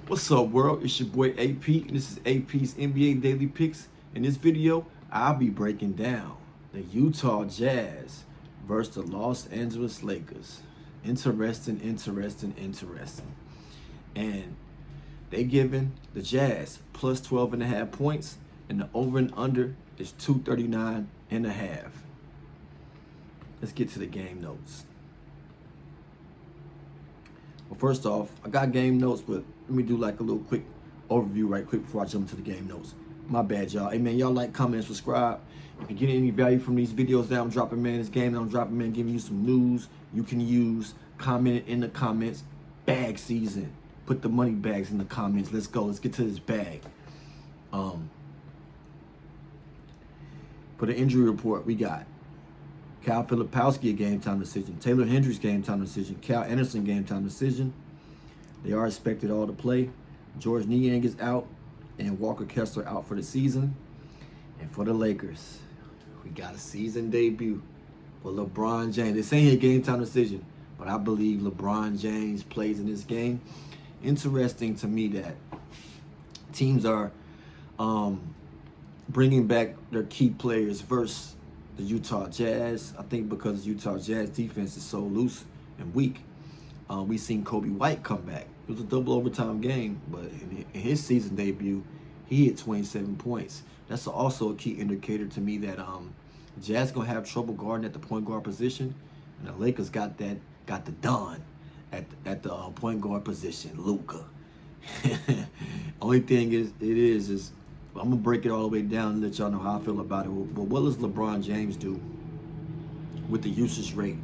What's up, world? It's your boy AP, and this is AP's NBA Daily Picks. In this video, I'll be breaking down the Utah Jazz versus the Los Angeles Lakers. Interesting. And they giving the Jazz plus 12.5 points, and the over and under is 239.5. Let's get to the game notes. Well, first off, I got game notes, but let me do like a little quick overview right quick before I jump into the game notes. My bad, y'all. Hey, man, y'all like, comment, subscribe. If you get any value from these videos that I'm dropping, man, this game that I'm dropping, man, giving you some news you can use. Comment it in the comments. Bag season. Put the money bags in the comments. Let's go. Let's get to this bag. For the injury report, we got Kyle Filipowski, a game time decision. Taylor Hendricks, game time decision. Cal Anderson, game time decision. They are expected all to play. George Niang is out, and Walker Kessler out for the season. And for the Lakers, we got a season debut for LeBron James. This ain't a game time decision, but I believe LeBron James plays in this game. Interesting to me that teams are bringing back their key players versus the Utah Jazz. I think because Utah Jazz defense is so loose and weak. We seen Kobe White come back. It was a double overtime game, but in his season debut, he hit 27 points. That's also a key indicator to me that Jazz gonna have trouble guarding at the point guard position, and the Lakers got the Don at the point guard position, Luka. Only thing is I'm gonna break it all the way down and let y'all know how I feel about it. But what does LeBron James do with the usage rate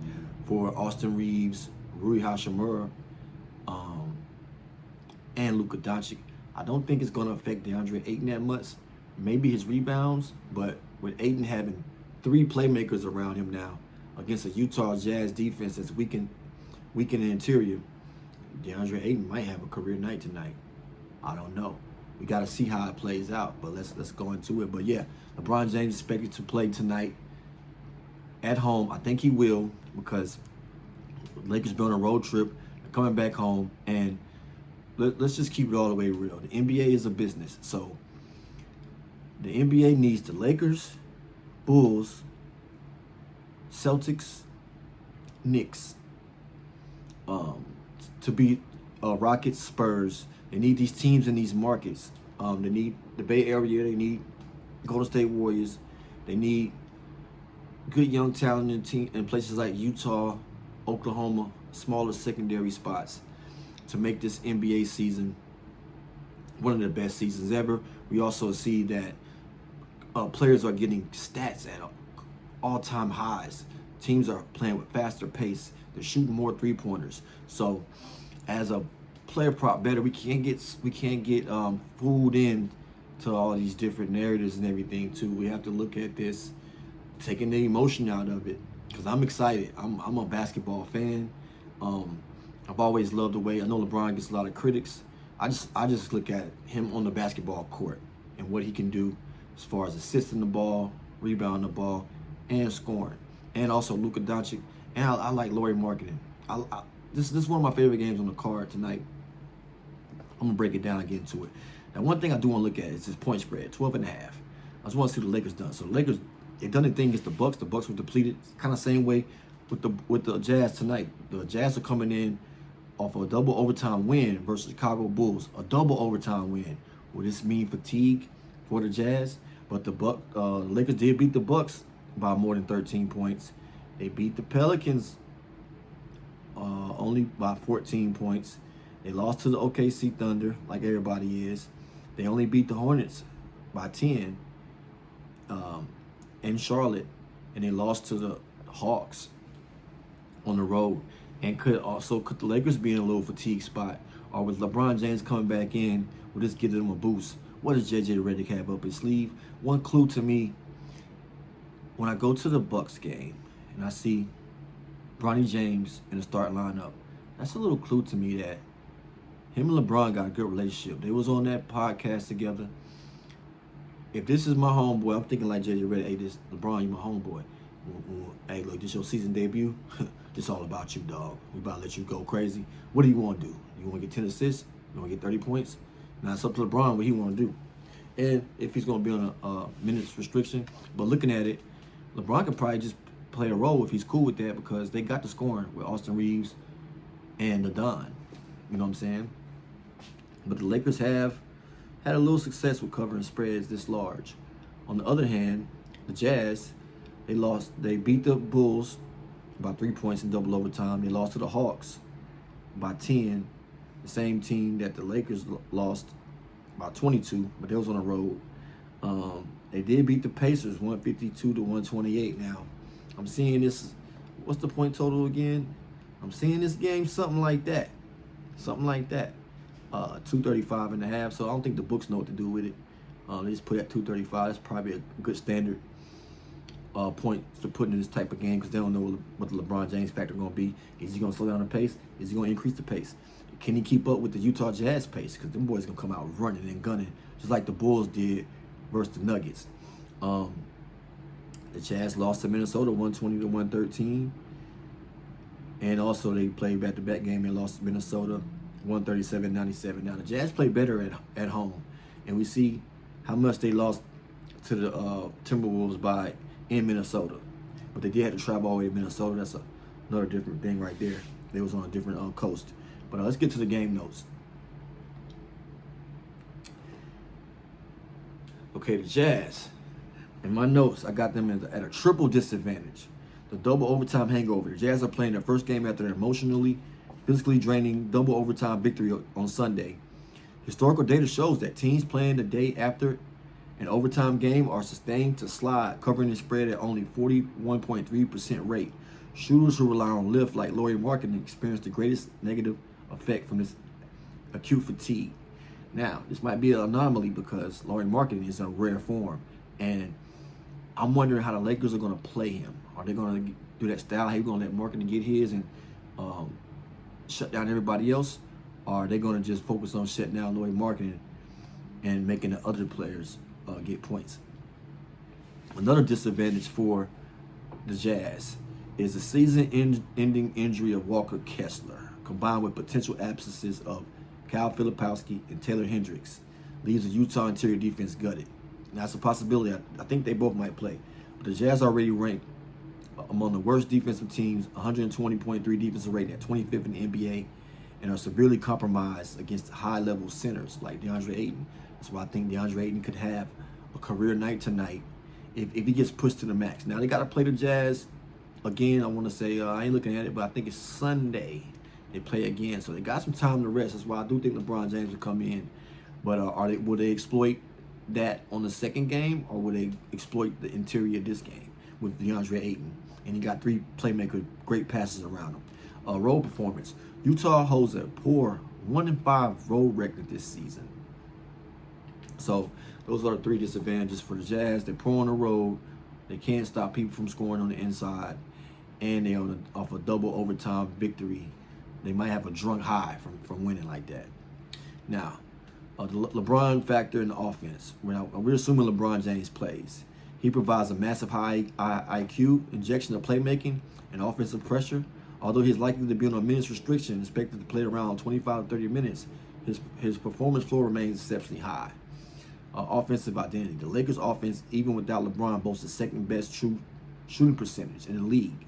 for Austin Reeves, Rui Hachimura, and Luka Doncic? I don't think it's going to affect DeAndre Ayton that much. Maybe his rebounds, but with Ayton having three playmakers around him now against a Utah Jazz defense that's weak in the interior, DeAndre Ayton might have a career night tonight. I don't know. We got to see how it plays out, but let's go into it. But yeah, LeBron James is expected to play tonight at home. I think he will, because the Lakers been on a road trip, they're coming back home, and let's just keep it all the way real. The NBA is a business, so the NBA needs the Lakers, Bulls, Celtics, Knicks to beat Rockets, Spurs. They need these teams in these markets. They need the Bay Area. They need Golden State Warriors. They need good young talent in places like Utah, Oklahoma, smaller secondary spots to make this NBA season one of the best seasons ever. We also see that players are getting stats at all-time highs. Teams are playing with faster pace. They're shooting more three-pointers. So, as a player prop better, we can't get fooled in to all these different narratives and everything too. We have to look at this, taking the emotion out of it, because I'm excited. I'm a basketball fan. I've always loved the way, I know LeBron gets a lot of critics. I just look at him on the basketball court and what he can do as far as assisting the ball, rebounding the ball, and scoring. And also Luka Doncic. And I like Lauri Markkanen. This is one of my favorite games on the card tonight. I'm gonna break it down and get into it. Now, one thing I do want to look at is this point spread, 12.5. I just want to see what the Lakers done. So the Lakers, they done the thing against the Bucks. The Bucks were depleted. Kind of same way with the Jazz tonight. The Jazz are coming in off of a double overtime win versus Chicago Bulls. A double overtime win. Will this mean fatigue for the Jazz? But the Lakers did beat the Bucks by more than 13 points. They beat the Pelicans only by 14 points. They lost to the OKC Thunder, like everybody is. They only beat the Hornets by 10 in Charlotte, and they lost to the Hawks on the road. And could the Lakers be in a little fatigue spot? Or with LeBron James coming back in, will this give them a boost? What does JJ Redick have up his sleeve? One clue to me, when I go to the Bucks game and I see Bronny James in the start lineup, that's a little clue to me that him and LeBron got a good relationship. They was on that podcast together. If this is my homeboy, I'm thinking like JJ Redick, hey, this LeBron, you my homeboy. Hey, look, this your season debut. This all about you, dog. We about to let you go crazy. What do you want to do? You want to get 10 assists? You want to get 30 points? Now it's up to LeBron what he want to do. And if he's going to be on a minutes restriction. But looking at it, LeBron could probably just play a role if he's cool with that because they got the scoring with Austin Reeves and the Don. You know what I'm saying? But the Lakers have had a little success with covering spreads this large. On the other hand, the Jazz, they beat the Bulls by 3 points in double overtime. They lost to the Hawks by 10, the same team that the Lakers lost by 22, but they was on the road. They did beat the Pacers 152 to 128. Now, I'm seeing this, what's the point total again? I'm seeing this game something like that. 235 and a half. So I don't think the books know what to do with it. They just put it at 235. That's probably a good standard point to put in this type of game because they don't know what the LeBron James factor going to be. Is he going to slow down the pace? Is he going to increase the pace? Can he keep up with the Utah Jazz pace? Because them boys going to come out running and gunning just like the Bulls did versus the Nuggets. The Jazz lost to Minnesota 120 to 113. And also they played back-to-back game and lost to Minnesota 137-97. Now the Jazz play better at home. And we see how much they lost to the Timberwolves by in Minnesota. But they did have to travel all the way to Minnesota. That's another different thing right there. They was on a different coast. But let's get to the game notes. Okay, the Jazz. In my notes, I got them at a triple disadvantage. The double overtime hangover. The Jazz are playing their first game after an emotionally, physically draining double overtime victory on Sunday. Historical data shows that teams playing the day after an overtime game are sustained to slide, covering the spread at only 41.3% rate. Shooters who rely on lift like Lauri Markkanen experience the greatest negative effect from this acute fatigue. Now, this might be an anomaly because Lauri Markkanen is in rare form, and I'm wondering how the Lakers are going to play him. Are they going to do that style? How you going to let Markkanen get his and shut down everybody else? Or are they going to just focus on shutting down Lauri Markkanen and making the other players get points? Another disadvantage for the Jazz is the season-ending injury of Walker Kessler, combined with potential absences of Kyle Filipowski and Taylor Hendricks, leaves the Utah interior defense gutted. Now, that's a possibility. I think they both might play. But the Jazz already ranked among the worst defensive teams, 120.3 defensive rating at 25th in the NBA, and are severely compromised against high-level centers like DeAndre Ayton. That's why I think DeAndre Ayton could have a career night tonight if he gets pushed to the max. Now, they got to play the Jazz again. I want to say, I ain't looking at it, but I think it's Sunday they play again. So they got some time to rest. That's why I do think LeBron James will come in. But will they exploit that on the second game, or will they exploit the interior of this game with DeAndre Ayton? And he got 3 playmaker great passes around him. Road performance. Utah holds a poor 1-5 road record this season. So those are the 3 disadvantages for the Jazz. They're poor on the road. They can't stop people from scoring on the inside. And they're off a double overtime victory. They might have a drunk high from winning like that. Now, the LeBron factor in the offense. We're assuming LeBron James plays. He provides a massive high IQ, injection of playmaking, and offensive pressure. Although he's likely to be on a minutes restriction, expected to play around 25 to 30 minutes, his performance floor remains exceptionally high. Offensive identity. The Lakers' offense, even without LeBron, boasts the second best true shooting percentage in the league.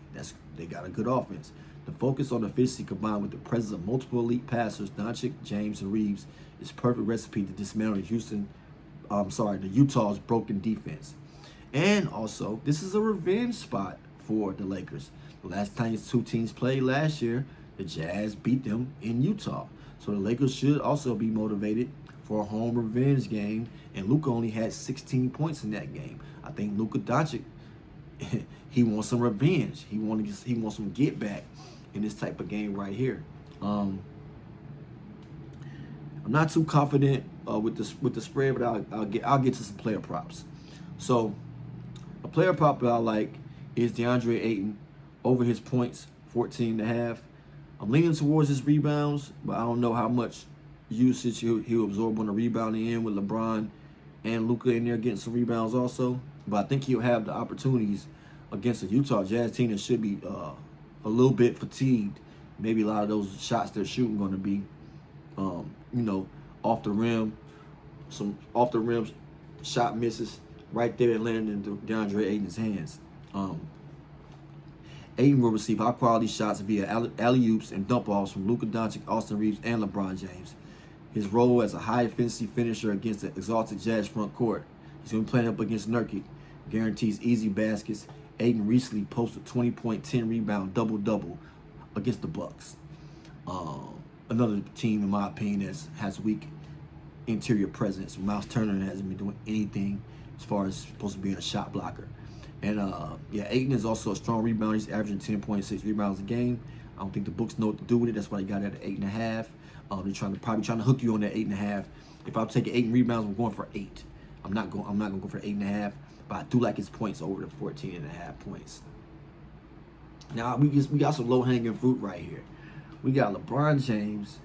They got a good offense. The focus on efficiency combined with the presence of multiple elite passers, Doncic, James, and Reeves, is perfect recipe to dismantle the Utah's broken defense. And also, this is a revenge spot for the Lakers. The last time these 2 teams played last year, the Jazz beat them in Utah. So the Lakers should also be motivated for a home revenge game. And Luka only had 16 points in that game. I think Luka Doncic, he wants some revenge. He wants some get back in this type of game right here. I'm not too confident with the spread, but I'll get to some player props. So a player prop that I like is DeAndre Ayton over his points, 14.5. I'm leaning towards his rebounds, but I don't know how much usage he'll absorb on the rebounding end with LeBron and Luka in there getting some rebounds also. But I think he'll have the opportunities against the Utah Jazz team that should be a little bit fatigued. Maybe a lot of those shots they're shooting going to be off the rim, some off the rim shot misses right there and landed into DeAndre Ayton's hands. Ayton will receive high-quality shots via alley-oops and dump-offs from Luka Doncic, Austin Reeves, and LeBron James. His role as a high-efficiency finisher against the exhausted Jazz front court. He's going to be playing up against Nurkic. Guarantees easy baskets. Ayton recently posted 20-point, 10-rebound, double-double against the Bucks. Another team, in my opinion, that has weak interior presence. Miles Turner hasn't been doing anything as far as supposed to be a shot blocker. And Ayton is also a strong rebounder. He's averaging 10.6 rebounds a game. I don't think the books know what to do with it. That's why they got it at 8.5. They're probably trying to hook you on that 8.5. If I'm taking 8 rebounds, I'm going for 8. I'm not gonna go for 8.5. But I do like his points over the 14.5 points. Now we got some low hanging fruit right here. We got LeBron James.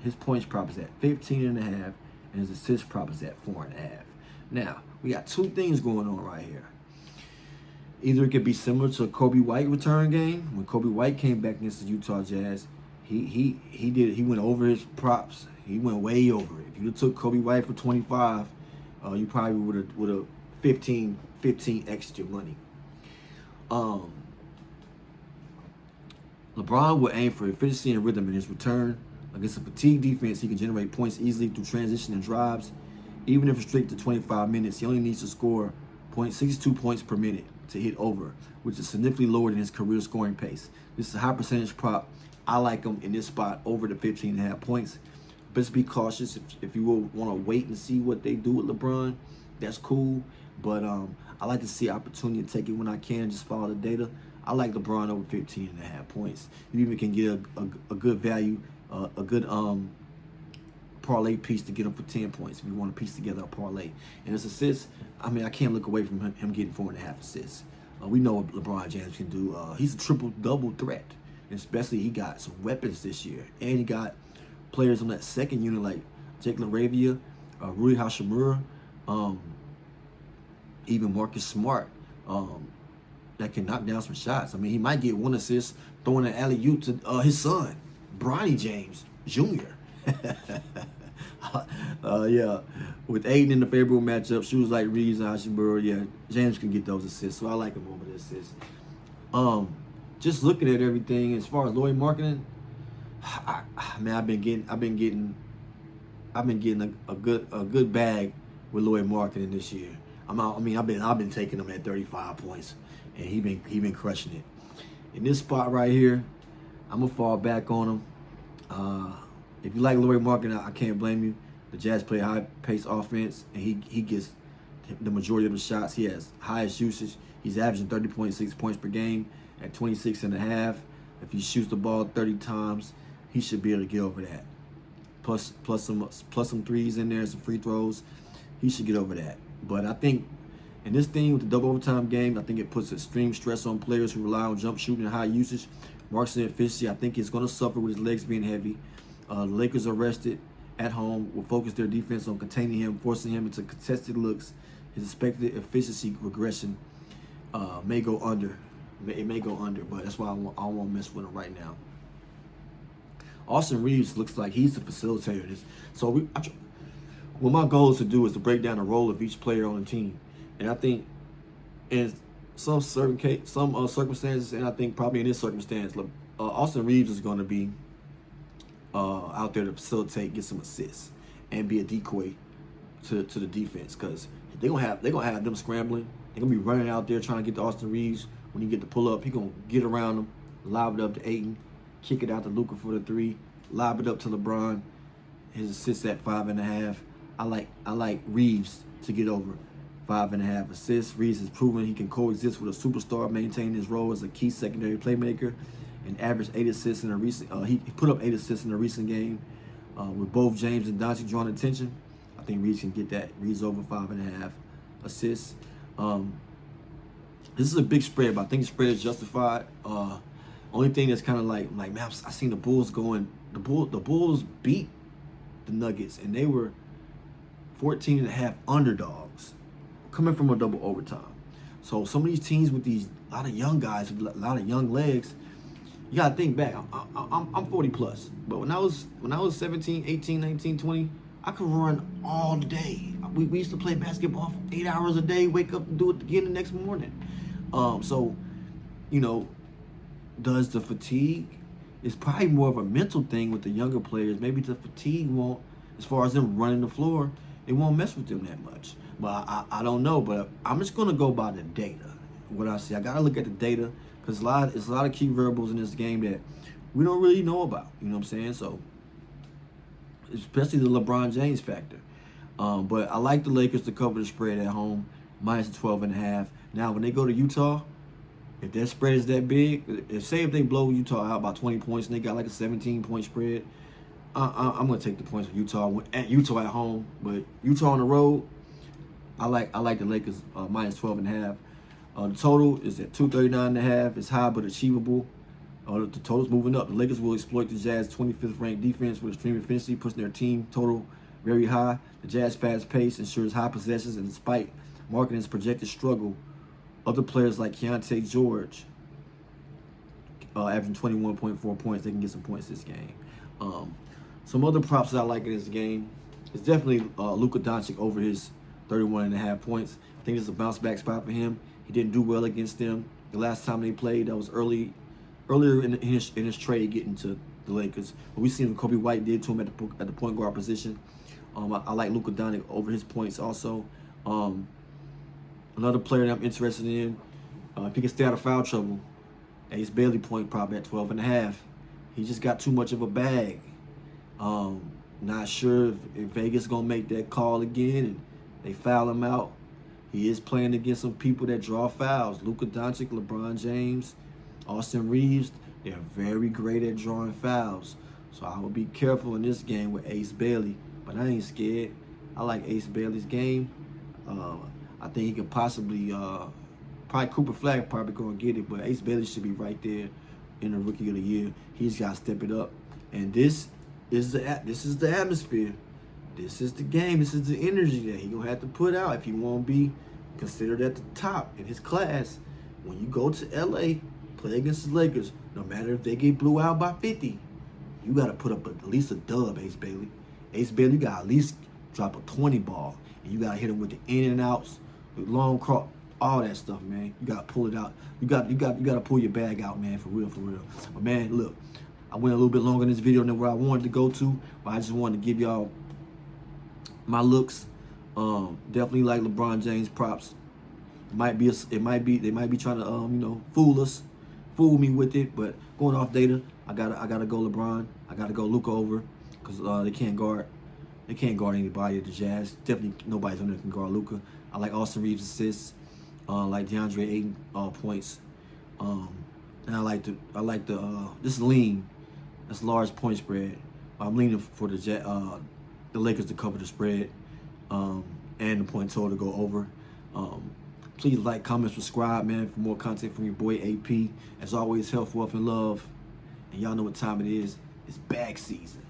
His points prop is at 15.5, and his assist prop is at 4.5. Now we got two things going on right here. Either it could be similar to a Kobe White return game. When Kobe White came back against the Utah Jazz, he went over his props. He went way over it. If you took Kobe White for 25, you probably would have 15 extra money. LeBron will aim for efficiency and rhythm in his return. Against a fatigued defense, he can generate points easily through transition and drives. Even if restricted to 25 minutes, he only needs to score 0.62 points per minute to hit over, which is significantly lower than his career scoring pace. This is a high percentage prop. I like him in this spot over the 15.5 points. But just be cautious if you will want to wait and see what they do with LeBron. That's cool. But I like to see opportunity to take it when I can. Just follow the data. I like LeBron over 15.5 points. You even can get a good value, a good parlay piece to get him for 10 points if you want to piece together a parlay. And his assists, I can't look away from him getting 4.5 assists. We know what LeBron James can do. He's a triple-double threat. And especially he got some weapons this year. And he got players on that second unit like Jake LaRavia, Rui Hachimura, even Marcus Smart, that can knock down some shots. He might get one assist throwing an alley-oop to his son, Bronny James Jr. With Ayton in the favorable matchup, shooters like Reeves and Hachimura, James can get those assists, so I like him over the assists. Just looking at everything as far as Lauri Markkanen, I've been getting a good bag with Lauri Markkanen this year. I've been taking him at 35 points, and he been crushing it. In this spot right here, I'm gonna fall back on him. If you like Lauri Markkanen, I can't blame you. The Jazz play high-paced offense, and he gets the majority of the shots. He has highest usage. He's averaging 30.6 points per game at 26.5. If he shoots the ball 30 times, he should be able to get over that. Plus some threes in there, some free throws. He should get over that. But I think in this thing with the double overtime game, I think it puts extreme stress on players who rely on jump shooting and high usage. Markkanen efficiency, I think he's going to suffer with his legs being heavy. The Lakers are rested at home, will focus their defense on containing him, forcing him into contested looks. His expected efficiency regression may go under. It may go under, but that's why I won't mess with him right now. Austin Reeves looks like he's the facilitator of this. So what my goal is to do is to break down the role of each player on the team. And I think in some circumstances, and I think probably in this circumstance, Austin Reeves is going to be out there to facilitate, get some assists, and be a decoy to the defense, because they're gonna have them scrambling. They're gonna be running out there trying to get to Austin Reeves. When you get the pull up, he's gonna get around them, lob it up to Ayton, kick it out to Luka for the 3, lob it up to LeBron. His assists at 5.5. I like Reeves to get over 5.5 assists. Reeves has proven he can coexist with a superstar, maintaining his role as a key secondary playmaker, and averaged 8 assists in a recent. He put up 8 assists in a recent game, with both James and Doncic drawing attention. I think Reeves can get that. Reeves over 5.5 assists. This is a big spread, but I think the spread is justified. Only thing that's kind of like man, I seen the Bulls going. The Bulls beat the Nuggets, and they were 14.5 underdogs, coming from a double overtime. So some of these teams with a lot of young guys, a lot of young legs, You gotta think back. I'm 40 plus, but when I was 17, 18, 19, 20, I could run all day. We used to play basketball for 8 hours a day, wake up and do it again the next morning. So, you know, does the fatigue? It's probably more of a mental thing with the younger players. Maybe the fatigue won't, as far as them running the floor, it won't mess with them that much. But I don't know. But I'm just gonna go by the data. What I see, I gotta look at the data because it's a lot of key variables in this game that we don't really know about. You know what I'm saying? So, especially the LeBron James factor. But I like the Lakers to cover the spread at home, minus 12.5. Now, when they go to Utah, if that spread is that big, if they blow Utah out by 20 points and they got like a 17-point spread, I'm gonna take the points for Utah at home. But Utah on the road, I like the Lakers minus 12.5. The total is at 239.5. It's high but achievable. The total's moving up. The Lakers will exploit the Jazz 25th ranked defense with extreme efficiency, pushing their team total very high. The Jazz fast pace ensures high possessions, and despite marketing's projected struggle, other players like Keontae George averaging 21.4 points, they can get some points this game. Some other props that I like in this game is definitely Luka Doncic over his 31.5 points. I think it's a bounce back spot for him. He didn't do well against them the last time they played. That was earlier in his trade getting to the Lakers. But we seen what Kobe White did to him at the point guard position. I like Luka Doncic over his points also. Another player that I'm interested in, if he can stay out of foul trouble, Ace Bailey point prop at 12.5. He just got too much of a bag. Not sure if Vegas gonna make that call again and they foul him out. He is playing against some people that draw fouls. Luka Doncic, LeBron James, Austin Reeves, they're very great at drawing fouls. So I would be careful in this game with Ace Bailey. But I ain't scared. I like Ace Bailey's game. I think he could possibly, probably Cooper Flag probably going to get it, but Ace Bailey should be right there in the Rookie of the Year. He's got to step it up. And this is the atmosphere. This is the game. This is the energy that he going to have to put out if he want to be considered at the top in his class. When you go to L.A., play against the Lakers, no matter if they get blew out by 50, you got to put up at least a dub, Ace Bailey. Ace Bailey, you got to at least drop a 20 ball. And you got to hit him with the in and outs, the long crop, all that stuff, man. You got to pull it out. You got to pull your bag out, man, for real. But, man, look, I went a little bit longer in this video than where I wanted to go to, but I just wanted to give y'all my looks. Definitely like LeBron James props. They might be trying to fool me with it, but going off data, I gotta go LeBron. I gotta go Luka over because they can't guard anybody at the Jazz. Definitely nobody's on there can guard Luka. I like Austin Reeves assists. Like DeAndre Ayton points. And I like the this lean. That's large point spread. I'm leaning for the Lakers to cover the spread, and the point total to go over. Please like, comment, subscribe, man, for more content from your boy AP. As always, health, wealth, and love. And y'all know what time it is. It's bag season.